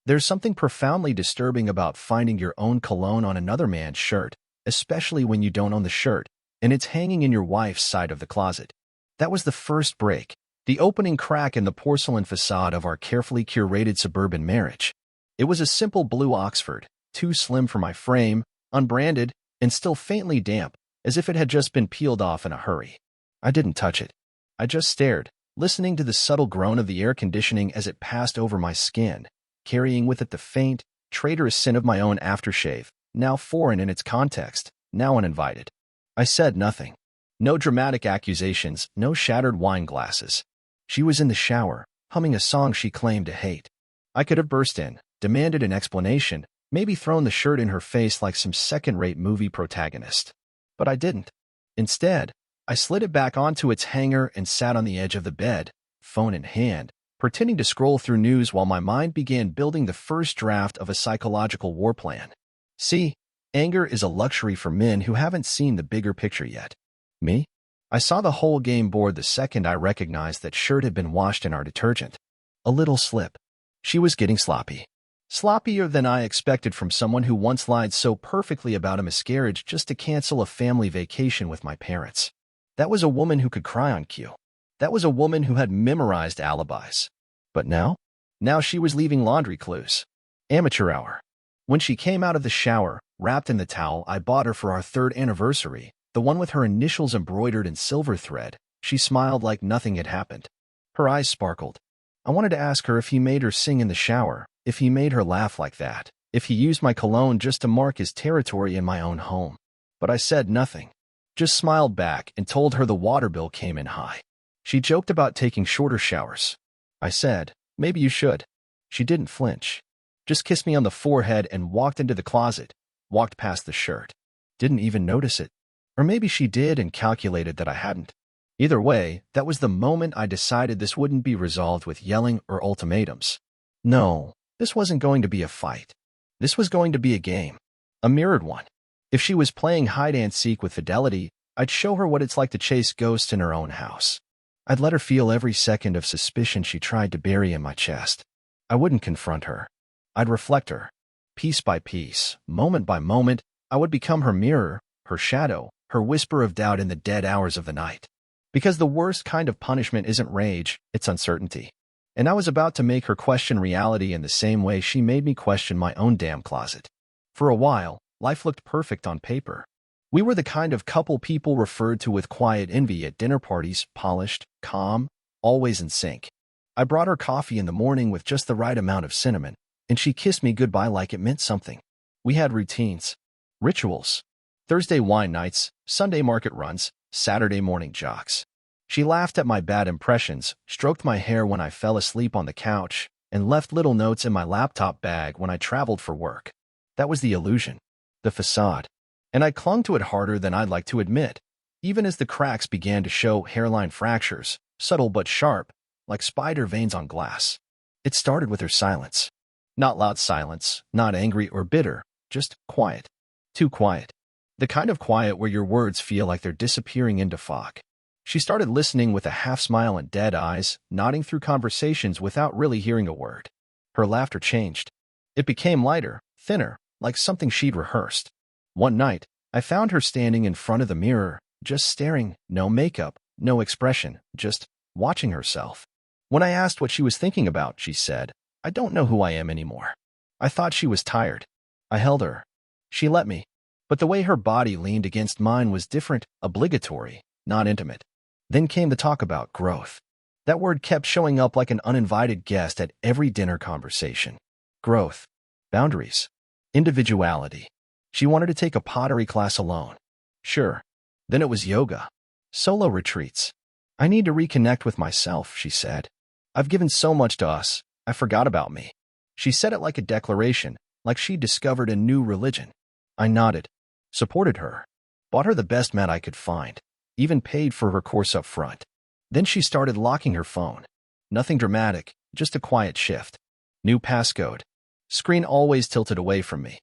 There's something profoundly disturbing about finding your own cologne on another man's shirt, especially when you don't own the shirt, and it's hanging in your wife's side of the closet. That was the first break, the opening crack in the porcelain facade of our carefully curated suburban marriage. It was a simple blue Oxford, too slim for my frame, unbranded, and still faintly damp, as if it had just been peeled off in a hurry. I didn't touch it. I just stared, listening to the subtle groan of the air conditioning as it passed over my skin, carrying with it the faint, traitorous scent of my own aftershave, now foreign in its context, now uninvited. I said nothing. No dramatic accusations, no shattered wine glasses. She was in the shower, humming a song she claimed to hate. I could have burst in, demanded an explanation, maybe thrown the shirt in her face like some second-rate movie protagonist. But I didn't. Instead, I slid it back onto its hanger and sat on the edge of the bed, phone in hand, pretending to scroll through news while my mind began building the first draft of a psychological war plan. See, anger is a luxury for men who haven't seen the bigger picture yet. Me? I saw the whole game board the second I recognized that shirt had been washed in our detergent. A little slip. She was getting sloppy. Sloppier than I expected from someone who once lied so perfectly about a miscarriage just to cancel a family vacation with my parents. That was a woman who could cry on cue. That was a woman who had memorized alibis. But now? Now she was leaving laundry clues. Amateur hour. When she came out of the shower, wrapped in the towel I bought her for our 3rd anniversary, the one with her initials embroidered in silver thread, she smiled like nothing had happened. Her eyes sparkled. I wanted to ask her if he made her sing in the shower, if he made her laugh like that, if he used my cologne just to mark his territory in my own home. But I said nothing. Just smiled back and told her the water bill came in high. She joked about taking shorter showers. I said, maybe you should. She didn't flinch. Just kissed me on the forehead and walked into the closet, walked past the shirt. Didn't even notice it. Or maybe she did and calculated that I hadn't. Either way, that was the moment I decided this wouldn't be resolved with yelling or ultimatums. No, this wasn't going to be a fight. This was going to be a game. A mirrored one. If she was playing hide-and-seek with Fidelity, I'd show her what it's like to chase ghosts in her own house. I'd let her feel every second of suspicion she tried to bury in my chest. I wouldn't confront her. I'd reflect her. Piece by piece, moment by moment, I would become her mirror, her shadow, her whisper of doubt in the dead hours of the night. Because the worst kind of punishment isn't rage, it's uncertainty. And I was about to make her question reality in the same way she made me question my own damn closet. For a while, life looked perfect on paper. We were the kind of couple people referred to with quiet envy at dinner parties, polished, calm, always in sync. I brought her coffee in the morning with just the right amount of cinnamon, and she kissed me goodbye like it meant something. We had routines. Rituals. Thursday wine nights, Sunday market runs, Saturday morning jogs. She laughed at my bad impressions, stroked my hair when I fell asleep on the couch, and left little notes in my laptop bag when I traveled for work. That was the illusion. The facade. And I clung to it harder than I'd like to admit, even as the cracks began to show hairline fractures, subtle but sharp, like spider veins on glass. It started with her silence. Not loud silence, not angry or bitter, just quiet. Too quiet. The kind of quiet where your words feel like they're disappearing into fog. She started listening with a half smile and dead eyes, nodding through conversations without really hearing a word. Her laughter changed. It became lighter, thinner, like something she'd rehearsed. One night, I found her standing in front of the mirror, just staring, no makeup, no expression, just watching herself. When I asked what she was thinking about, she said, "I don't know who I am anymore." I thought she was tired. I held her. She let me. But the way her body leaned against mine was different, obligatory, not intimate. Then came the talk about growth. That word kept showing up like an uninvited guest at every dinner conversation. Growth. Boundaries. Individuality. She wanted to take a pottery class alone. Sure. Then it was yoga. Solo retreats. I need to reconnect with myself, she said. I've given so much to us, I forgot about me. She said it like a declaration, like she'd discovered a new religion. I nodded, supported her, bought her the best mat I could find, even paid for her course up front. Then she started locking her phone. Nothing dramatic, just a quiet shift. New passcode. Screen always tilted away from me.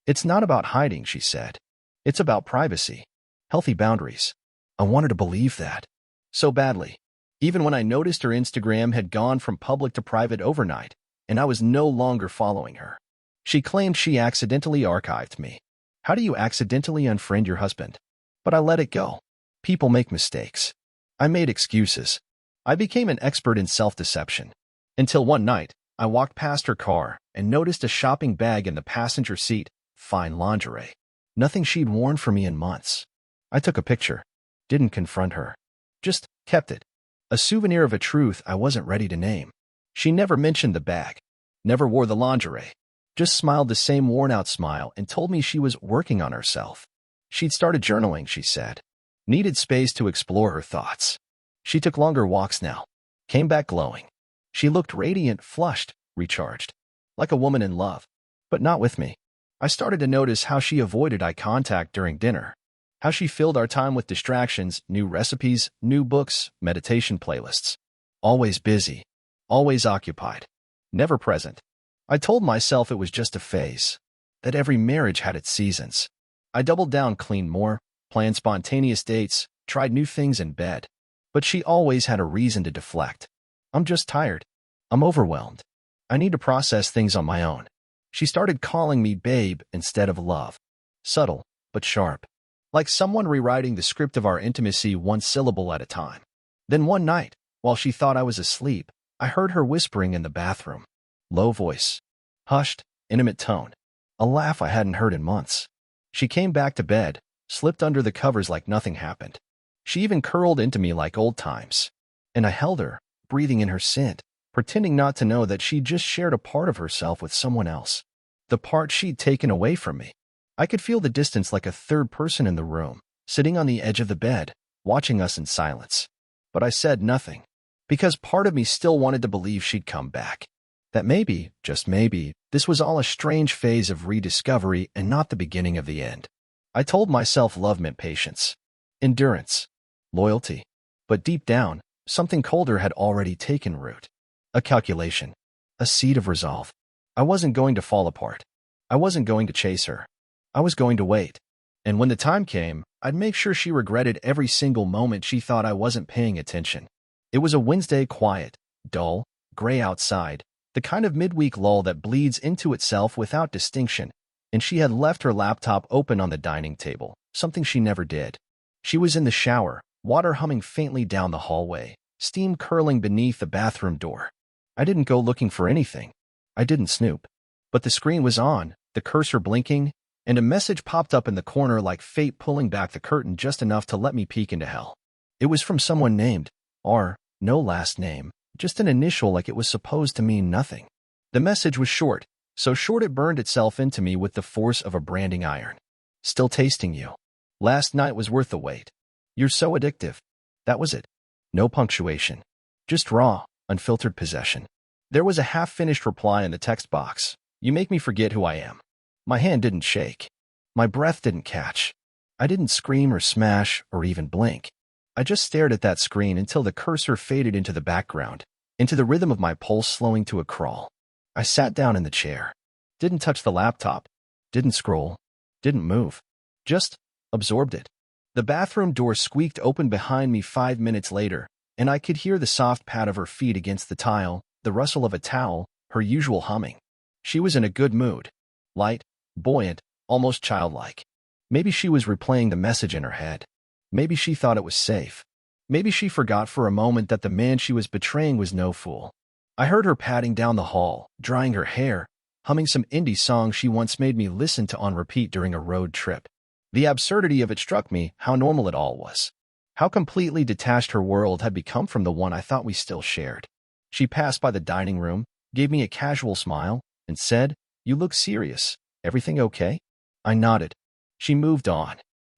It's not about hiding, she said. It's about privacy. Healthy boundaries. I wanted to believe that. So badly. Even when I noticed her Instagram had gone from public to private overnight, and I was no longer following her. She claimed she accidentally archived me. How do you accidentally unfriend your husband? But I let it go. People make mistakes. I made excuses. I became an expert in self-deception. Until one night, I walked past her car and noticed a shopping bag in the passenger seat, fine lingerie. Nothing she'd worn for me in months. I took a picture. Didn't confront her. Just kept it. A souvenir of a truth I wasn't ready to name. She never mentioned the bag. Never wore the lingerie. Just smiled the same worn-out smile and told me she was working on herself. She'd started journaling, she said. Needed space to explore her thoughts. She took longer walks now. Came back glowing. She looked radiant, flushed, recharged. Like a woman in love. But not with me. I started to notice how she avoided eye contact during dinner. How she filled our time with distractions, new recipes, new books, meditation playlists. Always busy. Always occupied. Never present. I told myself it was just a phase. That every marriage had its seasons. I doubled down, cleaned more, planned spontaneous dates, tried new things in bed. But she always had a reason to deflect. I'm just tired. I'm overwhelmed. I need to process things on my own. She started calling me babe instead of love. Subtle, but sharp. Like someone rewriting the script of our intimacy one syllable at a time. Then one night, while she thought I was asleep, I heard her whispering in the bathroom. Low voice. Hushed, intimate tone. A laugh I hadn't heard in months. She came back to bed, slipped under the covers like nothing happened. She even curled into me like old times. And I held her, breathing in her scent, pretending not to know that she'd just shared a part of herself with someone else. The part she'd taken away from me. I could feel the distance like a third person in the room, sitting on the edge of the bed, watching us in silence. But I said nothing, because part of me still wanted to believe she'd come back. That maybe, just maybe, this was all a strange phase of rediscovery and not the beginning of the end. I told myself love meant patience, endurance, loyalty. But deep down, something colder had already taken root. A calculation. A seed of resolve. I wasn't going to fall apart. I wasn't going to chase her. I was going to wait. And when the time came, I'd make sure she regretted every single moment she thought I wasn't paying attention. It was a Wednesday, quiet, dull, gray outside, the kind of midweek lull that bleeds into itself without distinction, and she had left her laptop open on the dining table, something she never did. She was in the shower, water humming faintly down the hallway, steam curling beneath the bathroom door. I didn't go looking for anything. I didn't snoop. But the screen was on, the cursor blinking, and a message popped up in the corner like fate pulling back the curtain just enough to let me peek into hell. It was from someone named R, no last name, just an initial like it was supposed to mean nothing. The message was short, so short it burned itself into me with the force of a branding iron. Still tasting you. Last night was worth the wait. You're so addictive. That was it. No punctuation. Just raw, unfiltered possession. There was a half-finished reply in the text box. You make me forget who I am. My hand didn't shake. My breath didn't catch. I didn't scream or smash or even blink. I just stared at that screen until the cursor faded into the background, into the rhythm of my pulse slowing to a crawl. I sat down in the chair. Didn't touch the laptop. Didn't scroll. Didn't move. Just absorbed it. The bathroom door squeaked open behind me 5 minutes later, and I could hear the soft pad of her feet against the tile, the rustle of a towel, her usual humming. She was in a good mood. Light, buoyant, almost childlike. Maybe she was replaying the message in her head. Maybe she thought it was safe. Maybe she forgot for a moment that the man she was betraying was no fool. I heard her padding down the hall, drying her hair, humming some indie song she once made me listen to on repeat during a road trip. The absurdity of it struck me, how normal it all was. How completely detached her world had become from the one I thought we still shared. She passed by the dining room, gave me a casual smile, and said, "You look serious. Everything okay?" I nodded. She moved on.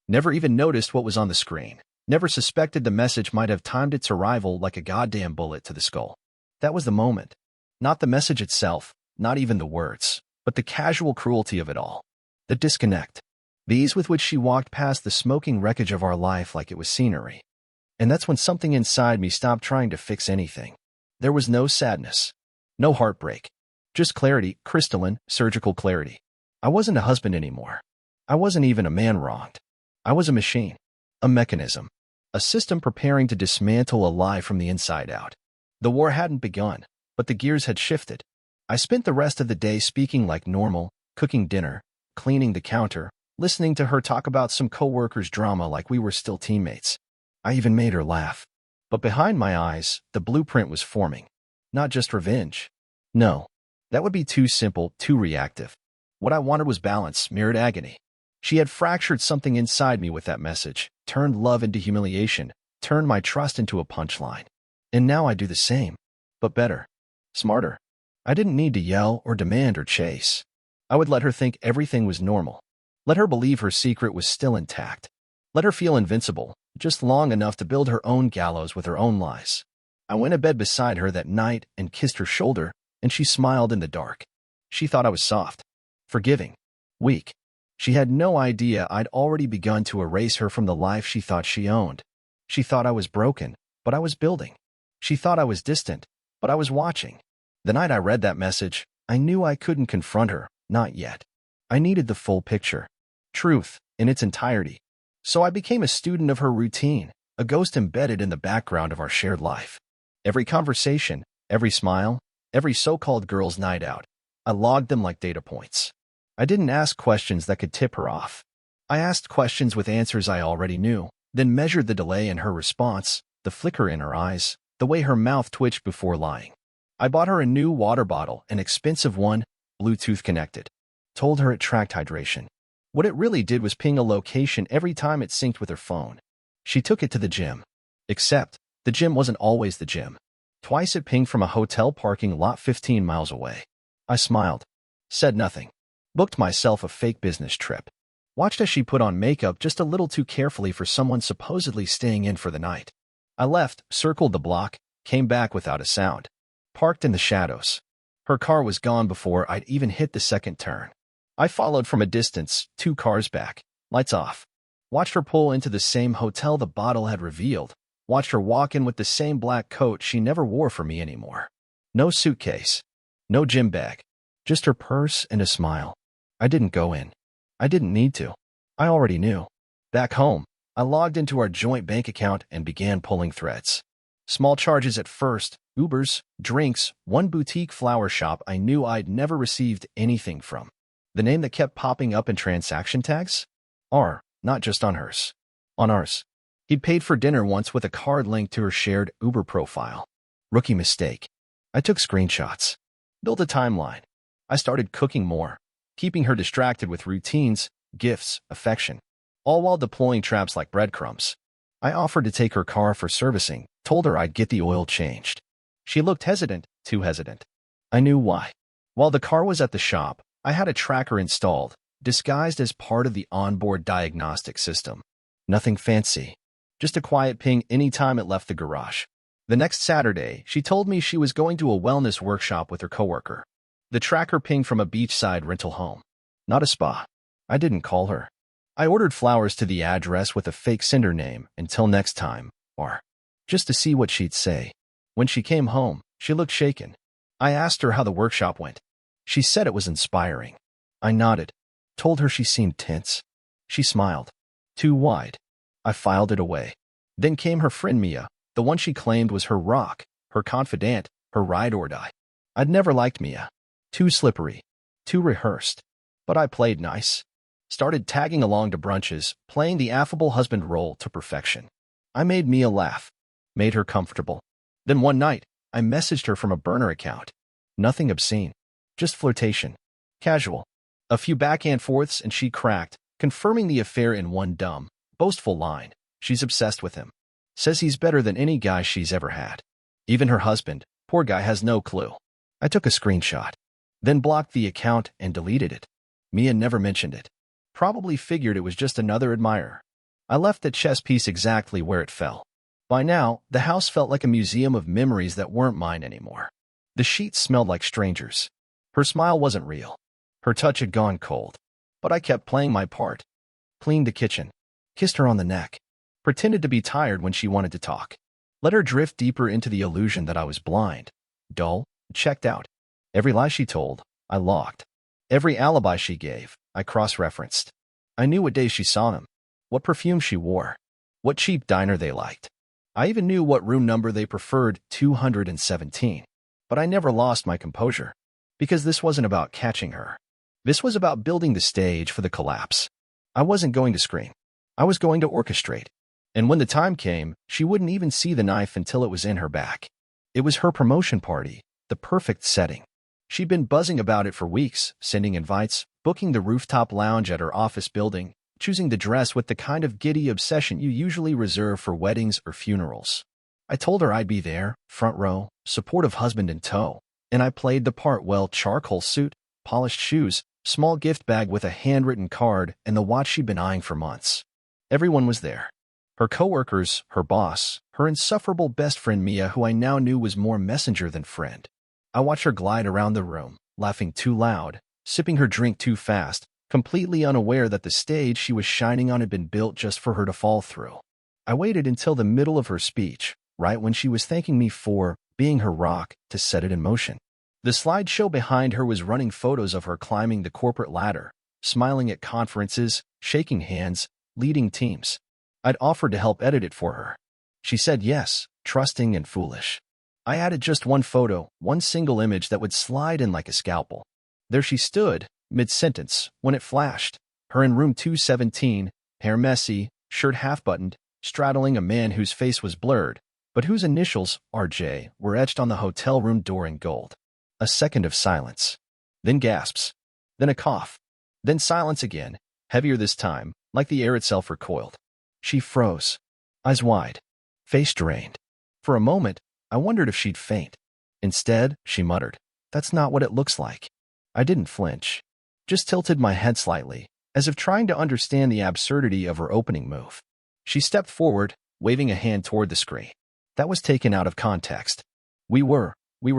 Never even noticed what was on the screen. Never suspected the message might have timed its arrival like a goddamn bullet to the skull. That was the moment. Not the message itself, not even the words, but the casual cruelty of it all. The disconnect. The ease with which she walked past the smoking wreckage of our life like it was scenery. And that's when something inside me stopped trying to fix anything. There was no sadness. No heartbreak. Just clarity, crystalline, surgical clarity. I wasn't a husband anymore. I wasn't even a man wronged. I was a machine. A mechanism. A system preparing to dismantle a lie from the inside out. The war hadn't begun, but the gears had shifted. I spent the rest of the day speaking like normal, cooking dinner, cleaning the counter, listening to her talk about some coworkers' drama like we were still teammates. I even made her laugh. But behind my eyes, the blueprint was forming. Not just revenge. No. That would be too simple, too reactive. What I wanted was balance, mirrored agony. She had fractured something inside me with that message, turned love into humiliation, turned my trust into a punchline. And now I do the same. But better. Smarter. I didn't need to yell or demand or chase. I would let her think everything was normal. Let her believe her secret was still intact. Let her feel invincible, just long enough to build her own gallows with her own lies. I went to bed beside her that night and kissed her shoulder, and she smiled in the dark. She thought I was soft, forgiving, weak. She had no idea I'd already begun to erase her from the life she thought she owned. She thought I was broken, but I was building. She thought I was distant, but I was watching. The night I read that message, I knew I couldn't confront her, not yet. I needed the full picture, truth, in its entirety. So I became a student of her routine, a ghost embedded in the background of our shared life. Every conversation, every smile, every so-called girls' night out, I logged them like data points. I didn't ask questions that could tip her off. I asked questions with answers I already knew, then measured the delay in her response, the flicker in her eyes, the way her mouth twitched before lying. I bought her a new water bottle, an expensive one, Bluetooth connected. Told her it tracked hydration. What it really did was ping a location every time it synced with her phone. She took it to the gym. Except, the gym wasn't always the gym. Twice it pinged from a hotel parking lot 15 miles away. I smiled. Said nothing. Booked myself a fake business trip. Watched as she put on makeup just a little too carefully for someone supposedly staying in for the night. I left, circled the block, came back without a sound. Parked in the shadows. Her car was gone before I'd even hit the second turn. I followed from a distance, 2 cars back, lights off. Watched her pull into the same hotel the bottle had revealed. Watched her walk in with the same black coat she never wore for me anymore. No suitcase. No gym bag. Just her purse and a smile. I didn't go in. I didn't need to. I already knew. Back home, I logged into our joint bank account and began pulling threads. Small charges at first, Ubers, drinks, one boutique flower shop I knew I'd never received anything from. The name that kept popping up in transaction tags? R, not just on hers. On ours. He'd paid for dinner once with a card linked to her shared Uber profile. Rookie mistake. I took screenshots. Built a timeline. I started cooking more, keeping her distracted with routines, gifts, affection, all while deploying traps like breadcrumbs. I offered to take her car for servicing, told her I'd get the oil changed. She looked hesitant, too hesitant. I knew why. While the car was at the shop, I had a tracker installed, disguised as part of the onboard diagnostic system. Nothing fancy. Just a quiet ping anytime it left the garage. The next Saturday, she told me she was going to a wellness workshop with her coworker. The tracker pinged from a beachside rental home. Not a spa. I didn't call her. I ordered flowers to the address with a fake sender name, until next time, or just to see what she'd say. When she came home, she looked shaken. I asked her how the workshop went. She said it was inspiring. I nodded, told her she seemed tense. She smiled. Too wide. I filed it away. Then came her friend Mia, the one she claimed was her rock, her confidant, her ride or die. I'd never liked Mia. Too slippery. Too rehearsed. But I played nice. Started tagging along to brunches, playing the affable husband role to perfection. I made Mia laugh. Made her comfortable. Then one night, I messaged her from a burner account. Nothing obscene. Just flirtation. Casual. A few back and forths and she cracked, confirming the affair in one dumb, boastful line. She's obsessed with him. Says he's better than any guy she's ever had. Even her husband, poor guy, has no clue. I took a screenshot. Then blocked the account and deleted it. Mia never mentioned it. Probably figured it was just another admirer. I left the chess piece exactly where it fell. By now, the house felt like a museum of memories that weren't mine anymore. The sheets smelled like strangers. Her smile wasn't real. Her touch had gone cold. But I kept playing my part. Cleaned the kitchen. Kissed her on the neck. Pretended to be tired when she wanted to talk. Let her drift deeper into the illusion that I was blind, dull, checked out. Every lie she told, I logged. Every alibi she gave, I cross-referenced. I knew what days she saw him, what perfume she wore, what cheap diner they liked. I even knew what room number they preferred, 217. But I never lost my composure. Because this wasn't about catching her. This was about building the stage for the collapse. I wasn't going to scream. I was going to orchestrate. And when the time came, she wouldn't even see the knife until it was in her back. It was her promotion party, the perfect setting. She'd been buzzing about it for weeks, sending invites, booking the rooftop lounge at her office building, choosing the dress with the kind of giddy obsession you usually reserve for weddings or funerals. I told her I'd be there, front row, supportive husband in tow, and I played the part well: charcoal suit, polished shoes, small gift bag with a handwritten card, and the watch she'd been eyeing for months. Everyone was there. Her coworkers, her boss, her insufferable best friend Mia, who I now knew was more messenger than friend. I watched her glide around the room, laughing too loud, sipping her drink too fast, completely unaware that the stage she was shining on had been built just for her to fall through. I waited until the middle of her speech, right when she was thanking me for being her rock, to set it in motion. The slideshow behind her was running photos of her climbing the corporate ladder, smiling at conferences, shaking hands, leading teams. I'd offered to help edit it for her. She said yes, trusting and foolish. I added just one photo, one single image that would slide in like a scalpel. There she stood, mid-sentence, when it flashed. Her in room 217, hair messy, shirt half-buttoned, straddling a man whose face was blurred, but whose initials, RJ, were etched on the hotel room door in gold. A second of silence. Then gasps. Then a cough. Then silence again, heavier this time, like the air itself recoiled. She froze. Eyes wide. Face drained. For a moment, I wondered if she'd faint. Instead, she muttered, "That's not what it looks like." I didn't flinch. Just tilted my head slightly, as if trying to understand the absurdity of her opening move. She stepped forward, waving a hand toward the screen. That was taken out of context. We were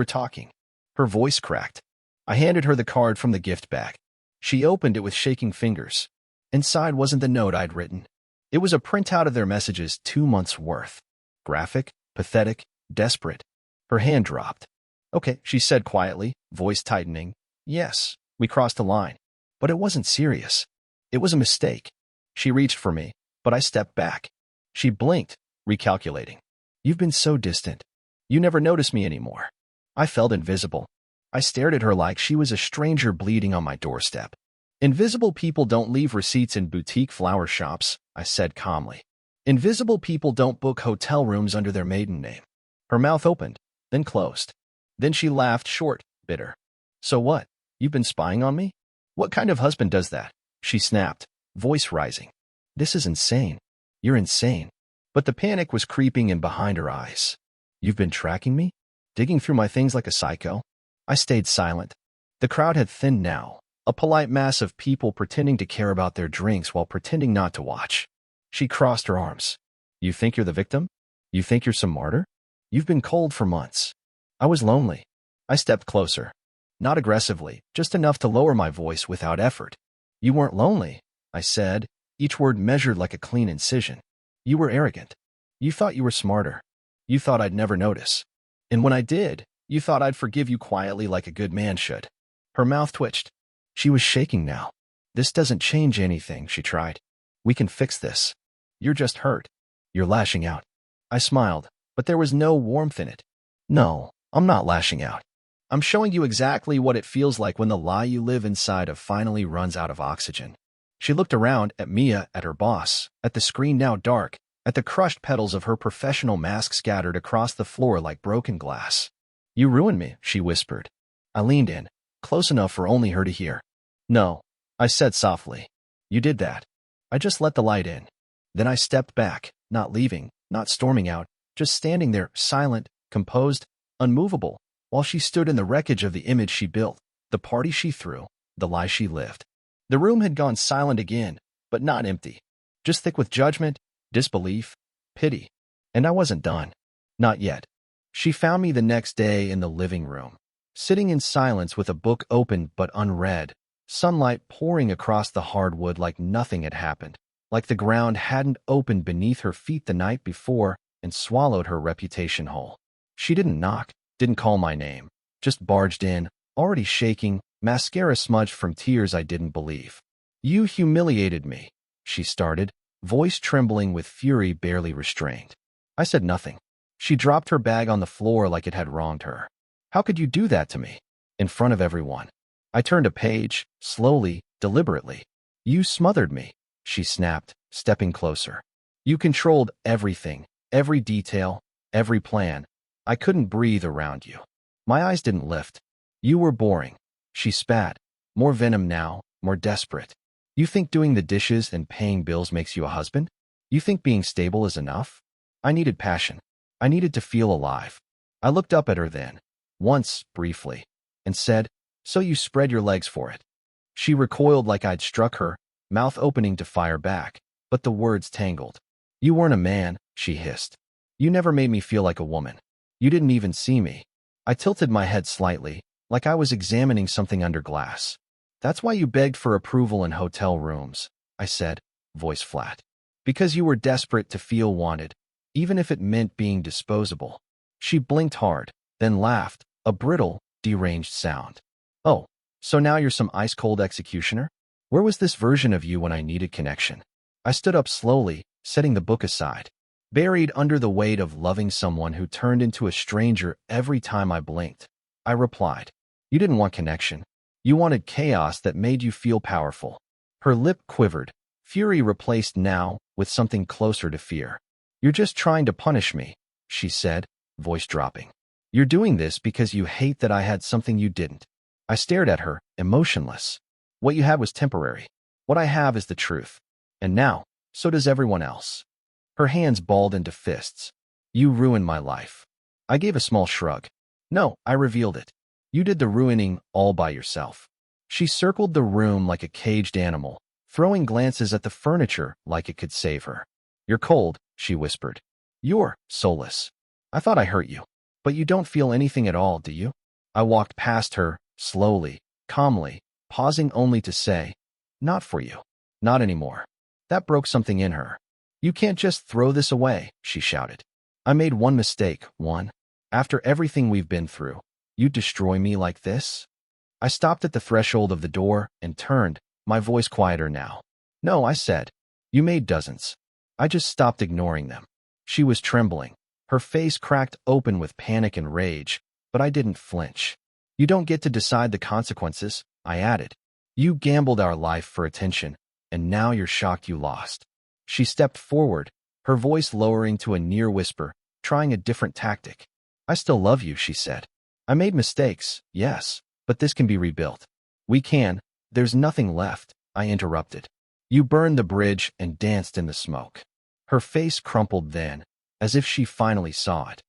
talking. Her voice cracked. I handed her the card from the gift bag. She opened it with shaking fingers. Inside wasn't the note I'd written. It was a printout of their messages 2 months' worth. Graphic, pathetic, desperate. Her hand dropped. "Okay," she said quietly, voice tightening. "Yes, we crossed a line. But it wasn't serious. It was a mistake." She reached for me, but I stepped back. She blinked, recalculating. "You've been so distant. You never noticed me anymore." I felt invisible. I stared at her like she was a stranger bleeding on my doorstep. "Invisible people don't leave receipts in boutique flower shops," I said calmly. "Invisible people don't book hotel rooms under their maiden name." Her mouth opened, then closed. Then she laughed short, bitter. "So what? You've been spying on me? What kind of husband does that?" she snapped, voice rising. "This is insane. You're insane." But the panic was creeping in behind her eyes. "You've been tracking me? Digging through my things like a psycho?" I stayed silent. The crowd had thinned now, a polite mass of people pretending to care about their drinks while pretending not to watch. She crossed her arms. "You think you're the victim? You think you're some martyr? You've been cold for months." I was lonely. I stepped closer. Not aggressively, just enough to lower my voice without effort. "You weren't lonely," I said, each word measured like a clean incision. "You were arrogant. You thought you were smarter. You thought I'd never notice. And when I did, you thought I'd forgive you quietly like a good man should." Her mouth twitched. She was shaking now. "This doesn't change anything," she tried. "We can fix this. You're just hurt. You're lashing out." I smiled, but there was no warmth in it. "No, I'm not lashing out. I'm showing you exactly what it feels like when the lie you live inside of finally runs out of oxygen." She looked around at Mia, at her boss, at the screen now dark, at the crushed petals of her professional mask scattered across the floor like broken glass. "You ruined me," she whispered. I leaned in, close enough for only her to hear. "No," I said softly. "You did that. I just let the light in." Then I stepped back, not leaving, not storming out, just standing there, silent, composed, unmovable, while she stood in the wreckage of the image she built, the party she threw, the lie she lived. The room had gone silent again, but not empty, just thick with judgment, disbelief, pity. And I wasn't done. Not yet. She found me the next day in the living room, sitting in silence with a book open but unread, sunlight pouring across the hardwood like nothing had happened, like the ground hadn't opened beneath her feet the night before and swallowed her reputation whole. She didn't knock, didn't call my name, just barged in, already shaking, mascara smudged from tears I didn't believe. "You humiliated me," she started, voice trembling with fury barely restrained. I said nothing. She dropped her bag on the floor like it had wronged her. "How could you do that to me?" in front of everyone. I turned a page, slowly, deliberately. You smothered me, she snapped, stepping closer. You controlled everything, every detail, every plan. I couldn't breathe around you. My eyes didn't lift. You were boring, she spat, more venom now, more desperate. You think doing the dishes and paying bills makes you a husband? You think being stable is enough? I needed passion. I needed to feel alive. I looked up at her then, once, briefly, and said, "So you spread your legs for it." She recoiled like I'd struck her, mouth opening to fire back, but the words tangled. You weren't a man, she hissed. You never made me feel like a woman. You didn't even see me. I tilted my head slightly, like I was examining something under glass. That's why you begged for approval in hotel rooms, I said, voice flat. Because you were desperate to feel wanted, even if it meant being disposable. She blinked hard, then laughed, a brittle, deranged sound. Oh, so now you're some ice-cold executioner? Where was this version of you when I needed connection? I stood up slowly, setting the book aside. Buried under the weight of loving someone who turned into a stranger every time I blinked, I replied, you didn't want connection. You wanted chaos that made you feel powerful. Her lip quivered, fury replaced now with something closer to fear. You're just trying to punish me, she said, voice dropping. You're doing this because you hate that I had something you didn't. I stared at her, emotionless. What you had was temporary. What I have is the truth. And now, so does everyone else. Her hands balled into fists. You ruined my life. I gave a small shrug. No, I revealed it. You did the ruining all by yourself. She circled the room like a caged animal, throwing glances at the furniture like it could save her. You're cold, she whispered. You're soulless. I thought I hurt you. But you don't feel anything at all, do you? I walked past her, slowly, calmly, pausing only to say, not for you. Not anymore. That broke something in her. You can't just throw this away, she shouted. I made one mistake, one. After everything we've been through, you'd destroy me like this? I stopped at the threshold of the door and turned, my voice quieter now. No, I said. You made dozens. I just stopped ignoring them. She was trembling, her face cracked open with panic and rage, but I didn't flinch. You don't get to decide the consequences, I added. You gambled our life for attention, and now you're shocked you lost. She stepped forward, her voice lowering to a near whisper, trying a different tactic. I still love you, she said. I made mistakes, yes, but this can be rebuilt. We can. There's nothing left, I interrupted. You burned the bridge and danced in the smoke. Her face crumpled then, as if she finally saw it.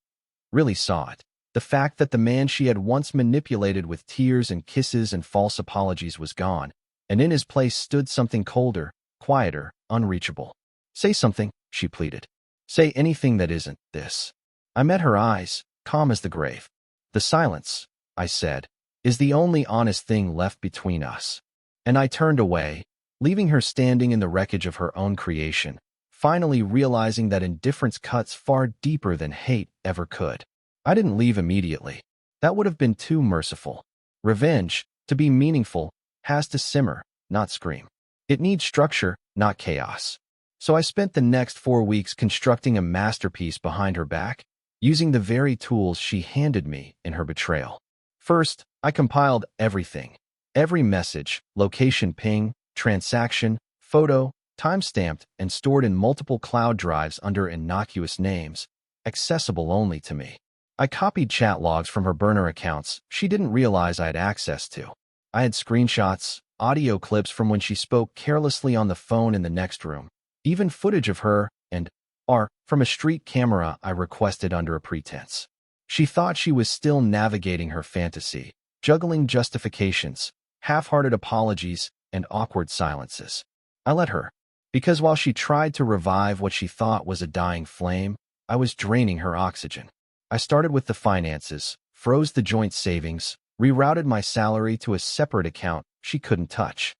Really saw it. The fact that the man she had once manipulated with tears and kisses and false apologies was gone, and in his place stood something colder, quieter, unreachable. Say something, she pleaded. Say anything that isn't this. I met her eyes, calm as the grave. The silence, I said, is the only honest thing left between us. And I turned away, leaving her standing in the wreckage of her own creation, finally realizing that indifference cuts far deeper than hate ever could. I didn't leave immediately. That would have been too merciful. Revenge, to be meaningful, has to simmer, not scream. It needs structure, not chaos. So I spent the next 4 weeks constructing a masterpiece behind her back, using the very tools she handed me in her betrayal. First, I compiled everything. Every message, location ping, transaction, photo, timestamped and stored in multiple cloud drives under innocuous names, accessible only to me. I copied chat logs from her burner accounts she didn't realize I had access to. I had screenshots, audio clips from when she spoke carelessly on the phone in the next room, even footage of her and R from a street camera I requested under a pretense. She thought she was still navigating her fantasy, juggling justifications, half-hearted apologies, and awkward silences. I let her, because while she tried to revive what she thought was a dying flame, I was draining her oxygen. I started with the finances, froze the joint savings, rerouted my salary to a separate account she couldn't touch.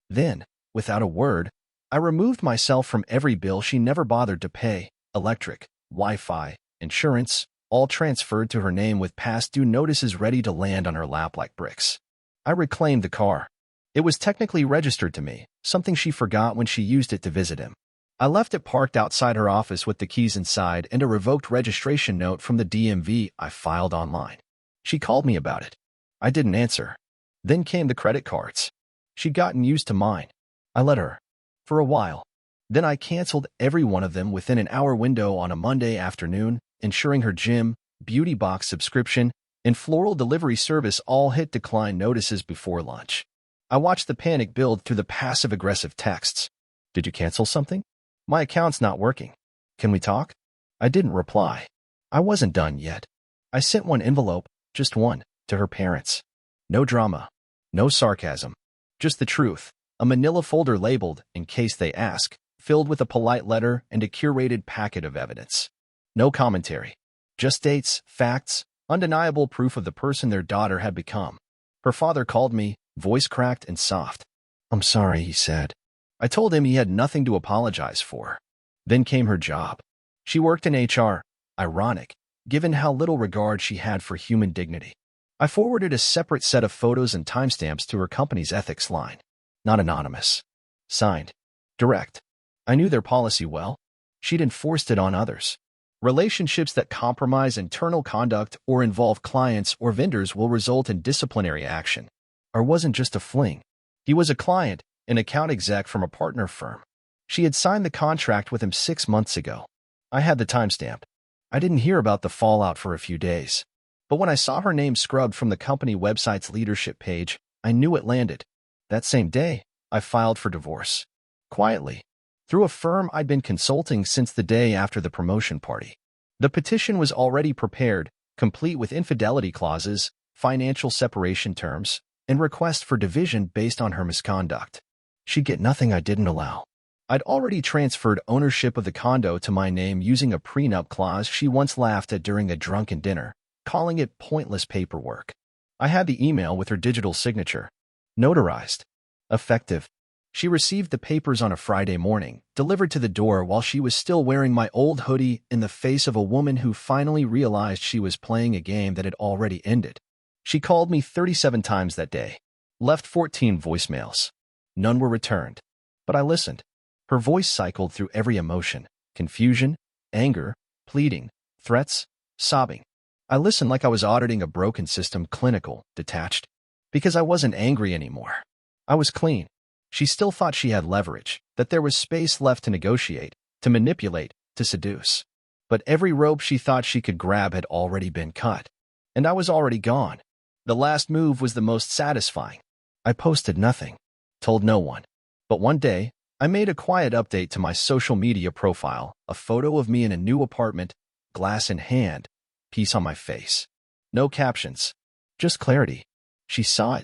Then, without a word, I removed myself from every bill she never bothered to pay, electric, Wi-Fi, insurance, all transferred to her name with past due notices ready to land on her lap like bricks. I reclaimed the car. It was technically registered to me, something she forgot when she used it to visit him. I left it parked outside her office with the keys inside and a revoked registration note from the DMV I filed online. She called me about it. I didn't answer. Then came the credit cards. She'd gotten used to mine. I let her. For a while. Then I canceled every one of them within an hour window on a Monday afternoon, ensuring her gym, beauty box subscription, and floral delivery service all hit decline notices before lunch. I watched the panic build through the passive-aggressive texts. Did you cancel something? My account's not working. Can we talk? I didn't reply. I wasn't done yet. I sent one envelope, just one, to her parents. No drama. No sarcasm. Just the truth. A manila folder labeled, in case they ask, filled with a polite letter and a curated packet of evidence. No commentary. Just dates, facts, undeniable proof of the person their daughter had become. Her father called me, voice cracked and soft. I'm sorry, he said. I told him he had nothing to apologize for. Then came her job. She worked in HR. Ironic, given how little regard she had for human dignity. I forwarded a separate set of photos and timestamps to her company's ethics line. Not anonymous. Signed. Direct. I knew their policy well. She'd enforced it on others. Relationships that compromise internal conduct or involve clients or vendors will result in disciplinary action. Or wasn't just a fling. He was a client, an account exec from a partner firm. She had signed the contract with him 6 months ago. I had the timestamp. I didn't hear about the fallout for a few days. But when I saw her name scrubbed from the company website's leadership page, I knew it landed. That same day, I filed for divorce. Quietly. Through a firm I'd been consulting since the day after the promotion party. The petition was already prepared, complete with infidelity clauses, financial separation terms, and request for division based on her misconduct. She'd get nothing I didn't allow. I'd already transferred ownership of the condo to my name using a prenup clause she once laughed at during a drunken dinner, calling it pointless paperwork. I had the email with her digital signature. Notarized. Effective. She received the papers on a Friday morning, delivered to the door while she was still wearing my old hoodie in the face of a woman who finally realized she was playing a game that had already ended. She called me 37 times that day. Left 14 voicemails. None were returned. But I listened. Her voice cycled through every emotion. Confusion, anger, pleading, threats, sobbing. I listened like I was auditing a broken system, clinical, detached. Because I wasn't angry anymore. I was clean. She still thought she had leverage, that there was space left to negotiate, to manipulate, to seduce. But every rope she thought she could grab had already been cut. And I was already gone. The last move was the most satisfying. I posted nothing. Told no one. But one day, I made a quiet update to my social media profile, a photo of me in a new apartment, glass in hand, peace on my face. No captions. Just clarity. She saw it.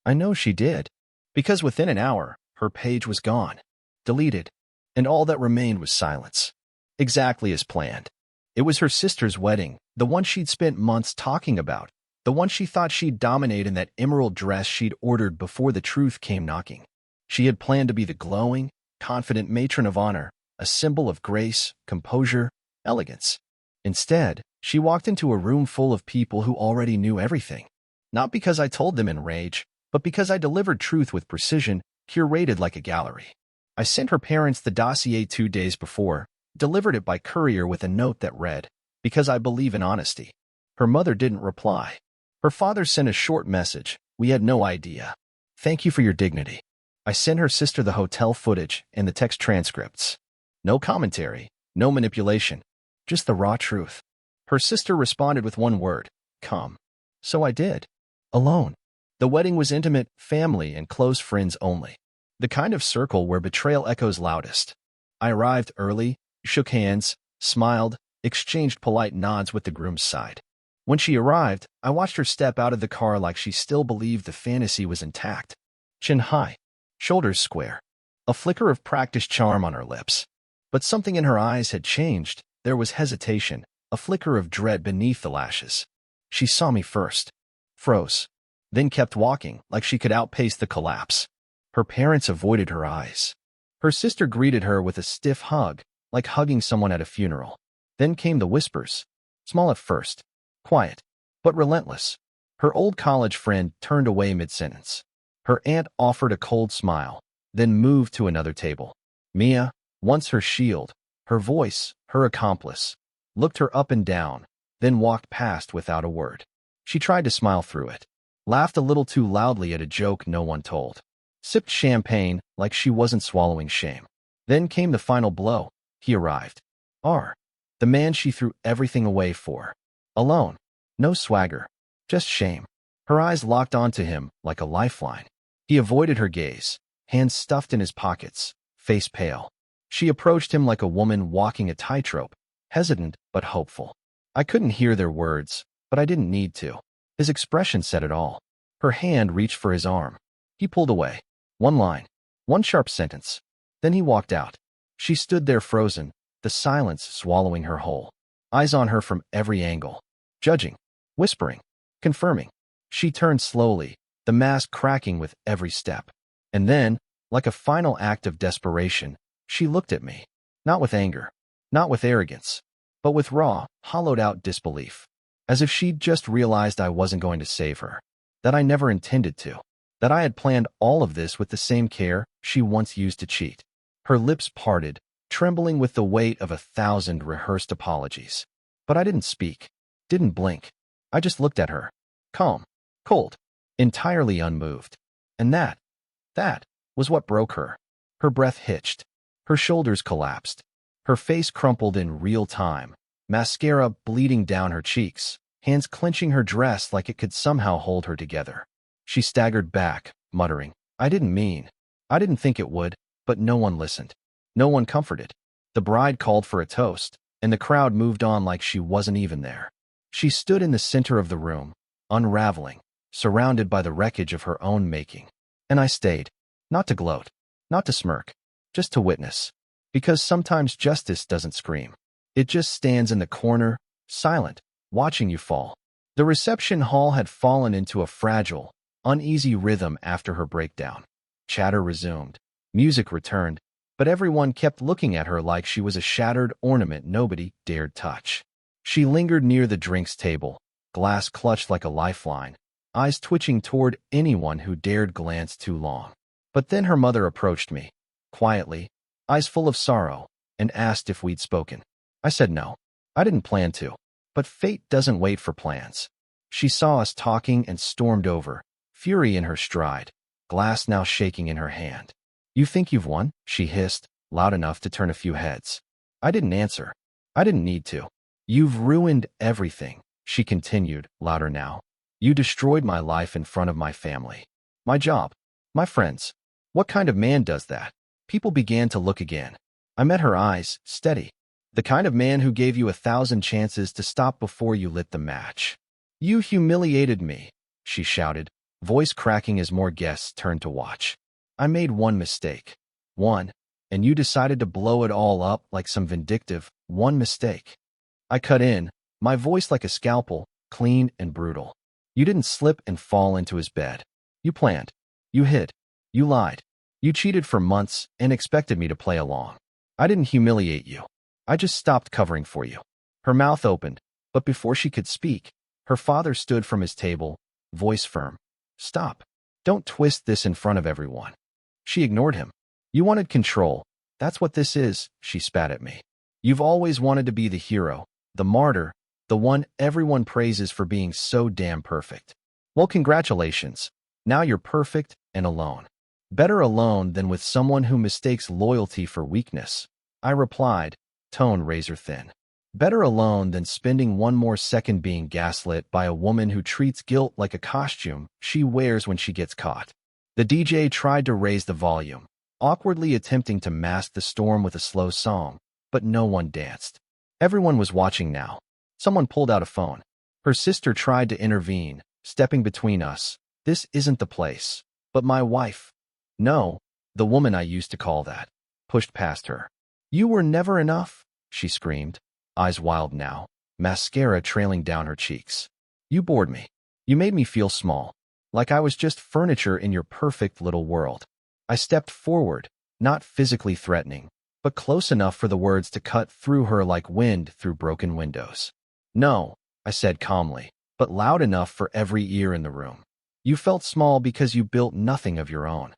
I know she did. Because within an hour, her page was gone. Deleted. And all that remained was silence. Exactly as planned. It was her sister's wedding, the one she'd spent months talking about, the one she thought she'd dominate in that emerald dress she'd ordered before the truth came knocking. She had planned to be the glowing, confident matron of honor, a symbol of grace, composure, elegance. Instead, she walked into a room full of people who already knew everything. Not because I told them in rage, but because I delivered truth with precision, curated like a gallery. I sent her parents the dossier 2 days before, delivered it by courier with a note that read, "Because I believe in honesty." Her mother didn't reply. Her father sent a short message. We had no idea. "Thank you for your dignity." I sent her sister the hotel footage and the text transcripts. No commentary, no manipulation, just the raw truth. Her sister responded with one word, "Come." So I did. Alone. The wedding was intimate, family, and close friends only. The kind of circle where betrayal echoes loudest. I arrived early, shook hands, smiled, exchanged polite nods with the groom's side. When she arrived, I watched her step out of the car like she still believed the fantasy was intact. Chin high, shoulders square, a flicker of practiced charm on her lips. But something in her eyes had changed. There was hesitation, a flicker of dread beneath the lashes. She saw me first. Froze. Then kept walking, like she could outpace the collapse. Her parents avoided her eyes. Her sister greeted her with a stiff hug, like hugging someone at a funeral. Then came the whispers. Small at first. Quiet. But relentless. Her old college friend turned away mid-sentence. Her aunt offered a cold smile, then moved to another table. Mia, once her shield, her voice, her accomplice, looked her up and down, then walked past without a word. She tried to smile through it. laughed a little too loudly at a joke no one told, sipped champagne like she wasn't swallowing shame. Then came the final blow. He arrived. R. The man she threw everything away for. Alone. No swagger. Just shame. Her eyes locked onto him like a lifeline. He avoided her gaze, hands stuffed in his pockets, face pale. She approached him like a woman walking a tightrope, hesitant but hopeful. I couldn't hear their words, but I didn't need to. His expression said it all. Her hand reached for his arm. He pulled away. One line. One sharp sentence. Then he walked out. She stood there frozen, the silence swallowing her whole. Eyes on her from every angle. Judging. Whispering. Confirming. She turned slowly, the mask cracking with every step. And then, like a final act of desperation, she looked at me. Not with anger. Not with arrogance. But with raw, hollowed-out disbelief. As if she'd just realized I wasn't going to save her. That I never intended to. That I had planned all of this with the same care she once used to cheat. Her lips parted, trembling with the weight of 1,000 rehearsed apologies. But I didn't speak. Didn't blink. I just looked at her. Calm. Cold. Entirely unmoved. And that was what broke her. Her breath hitched. Her shoulders collapsed. Her face crumpled in real time, mascara bleeding down her cheeks, hands clenching her dress like it could somehow hold her together. She staggered back, muttering, I didn't think it would, but no one listened. No one comforted. The bride called for a toast, and the crowd moved on like she wasn't even there. She stood in the center of the room, unraveling, surrounded by the wreckage of her own making. And I stayed, not to gloat, not to smirk, just to witness. Because sometimes justice doesn't scream. It just stands in the corner, silent, watching you fall. The reception hall had fallen into a fragile, uneasy rhythm after her breakdown. Chatter resumed. Music returned, but everyone kept looking at her like she was a shattered ornament nobody dared touch. She lingered near the drinks table, glass clutched like a lifeline, eyes twitching toward anyone who dared glance too long. But then her mother approached me, quietly, eyes full of sorrow, and asked if we'd spoken. I said no. I didn't plan to. But fate doesn't wait for plans. She saw us talking and stormed over, fury in her stride, glass now shaking in her hand. You think you've won? She hissed, loud enough to turn a few heads. I didn't answer. I didn't need to. You've ruined everything, she continued, louder now. You destroyed my life in front of my family. My job. My friends. What kind of man does that? People began to look again. I met her eyes, steady. The kind of man who gave you 1,000 chances to stop before you lit the match. You humiliated me, she shouted, voice cracking as more guests turned to watch. I made one mistake. One. And you decided to blow it all up like some vindictive, one mistake. I cut in, my voice like a scalpel, clean and brutal. You didn't slip and fall into his bed. You planned. You hid. You lied. You cheated for months and expected me to play along. I didn't humiliate you. I just stopped covering for you. Her mouth opened, but before she could speak, her father stood from his table, voice firm. Stop. Don't twist this in front of everyone. She ignored him. You wanted control. That's what this is, she spat at me. You've always wanted to be the hero, the martyr, the one everyone praises for being so damn perfect. Well, congratulations. Now you're perfect and alone. Better alone than with someone who mistakes loyalty for weakness. I replied, tone razor thin. Better alone than spending one more second being gaslit by a woman who treats guilt like a costume she wears when she gets caught. The DJ tried to raise the volume, awkwardly attempting to mask the storm with a slow song, but no one danced. Everyone was watching now. Someone pulled out a phone. Her sister tried to intervene, stepping between us. This isn't the place. But my wife. No, the woman I used to call that, pushed past her. You were never enough, she screamed, eyes wild now, mascara trailing down her cheeks. You bored me. You made me feel small, like I was just furniture in your perfect little world. I stepped forward, not physically threatening, but close enough for the words to cut through her like wind through broken windows. No, I said calmly, but loud enough for every ear in the room. You felt small because you built nothing of your own.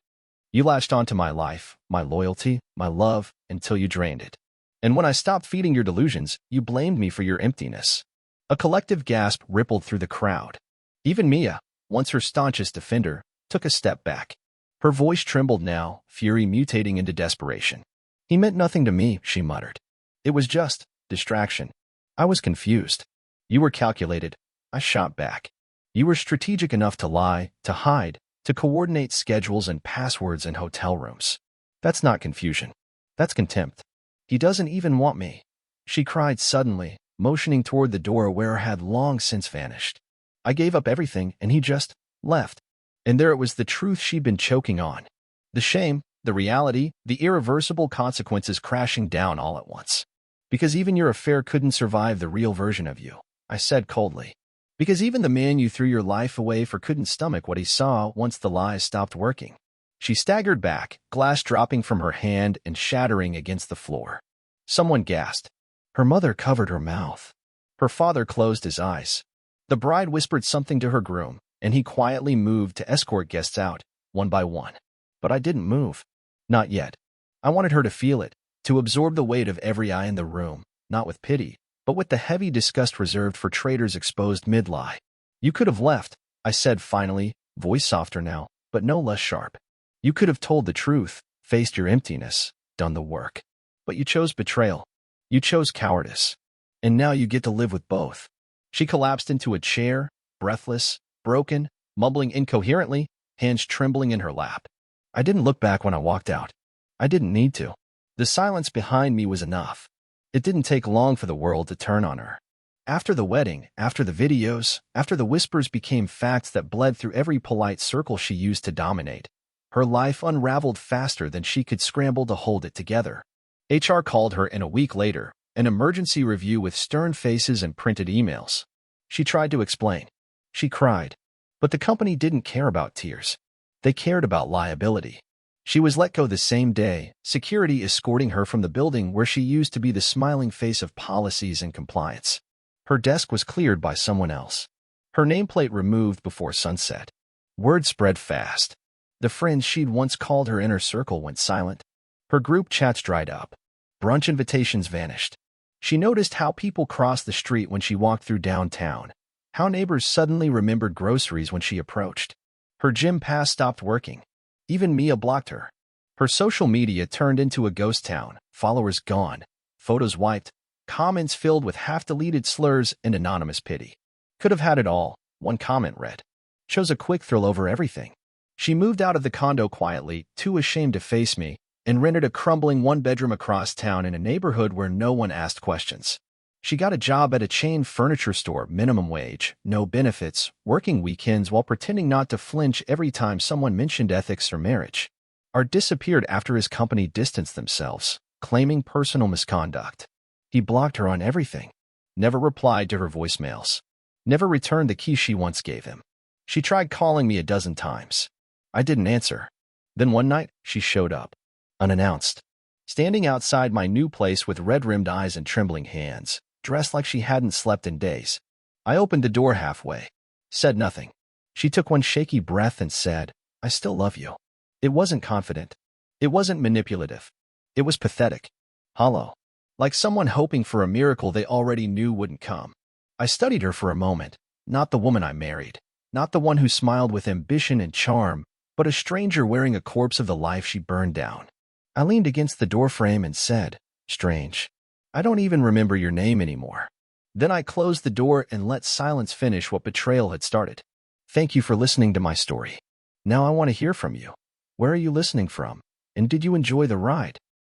You latched onto my life, my loyalty, my love, until you drained it. And when I stopped feeding your delusions, you blamed me for your emptiness. A collective gasp rippled through the crowd. Even Mia, once her staunchest defender, took a step back. Her voice trembled now, fury mutating into desperation. "He meant nothing to me," she muttered. "It was just distraction. I was confused." "You were calculated," I shot back. "You were strategic enough to lie, to hide, to coordinate schedules and passwords in hotel rooms. That's not confusion. That's contempt. He doesn't even want me," she cried suddenly, motioning toward the door where had long since vanished. "I gave up everything and he just left." And there it was, the truth she'd been choking on. The shame, the reality, the irreversible consequences crashing down all at once. "Because even your affair couldn't survive the real version of you," I said coldly. "Because even the man you threw your life away for couldn't stomach what he saw once the lies stopped working." She staggered back, glass dropping from her hand and shattering against the floor. Someone gasped. Her mother covered her mouth. Her father closed his eyes. The bride whispered something to her groom, and he quietly moved to escort guests out, one by one. But I didn't move. Not yet. I wanted her to feel it, to absorb the weight of every eye in the room, not with pity, but with the heavy disgust reserved for traitors exposed mid-lie. "You could have left," I said finally, voice softer now, but no less sharp. "You could have told the truth, faced your emptiness, done the work. But you chose betrayal. You chose cowardice. And now you get to live with both." She collapsed into a chair, breathless, broken, mumbling incoherently, hands trembling in her lap. I didn't look back when I walked out. I didn't need to. The silence behind me was enough. It didn't take long for the world to turn on her. After the wedding, after the videos, after the whispers became facts that bled through every polite circle she used to dominate, her life unraveled faster than she could scramble to hold it together. HR called her in a week later, an emergency review with stern faces and printed emails. She tried to explain. She cried. But the company didn't care about tears. They cared about liability. She was let go the same day, security escorting her from the building where she used to be the smiling face of policies and compliance. Her desk was cleared by someone else. Her nameplate removed before sunset. Word spread fast. The friends she'd once called her inner circle went silent. Her group chats dried up. Brunch invitations vanished. She noticed how people crossed the street when she walked through downtown, how neighbors suddenly remembered groceries when she approached. Her gym pass stopped working. Even Mia blocked her. Her social media turned into a ghost town, followers gone, photos wiped, comments filled with half-deleted slurs and anonymous pity. "Could have had it all," one comment read. "Chose a quick thrill over everything." She moved out of the condo quietly, too ashamed to face me, and rented a crumbling one-bedroom across town in a neighborhood where no one asked questions. She got a job at a chain furniture store, minimum wage, no benefits, working weekends while pretending not to flinch every time someone mentioned ethics or marriage. Art disappeared after his company distanced themselves, claiming personal misconduct. He blocked her on everything. Never replied to her voicemails. Never returned the key she once gave him. She tried calling me a dozen times. I didn't answer. Then one night, she showed up. Unannounced. Standing outside my new place with red-rimmed eyes and trembling hands, dressed like she hadn't slept in days. I opened the door halfway. Said nothing. She took one shaky breath and said, "I still love you." It wasn't confident. It wasn't manipulative. It was pathetic. Hollow. Like someone hoping for a miracle they already knew wouldn't come. I studied her for a moment. Not the woman I married. Not the one who smiled with ambition and charm, but a stranger wearing a corpse of the life she burned down. I leaned against the doorframe and said, "Strange. I don't even remember your name anymore." Then I closed the door and let silence finish what betrayal had started. Thank you for listening to my story. Now I want to hear from you. Where are you listening from? And did you enjoy the ride?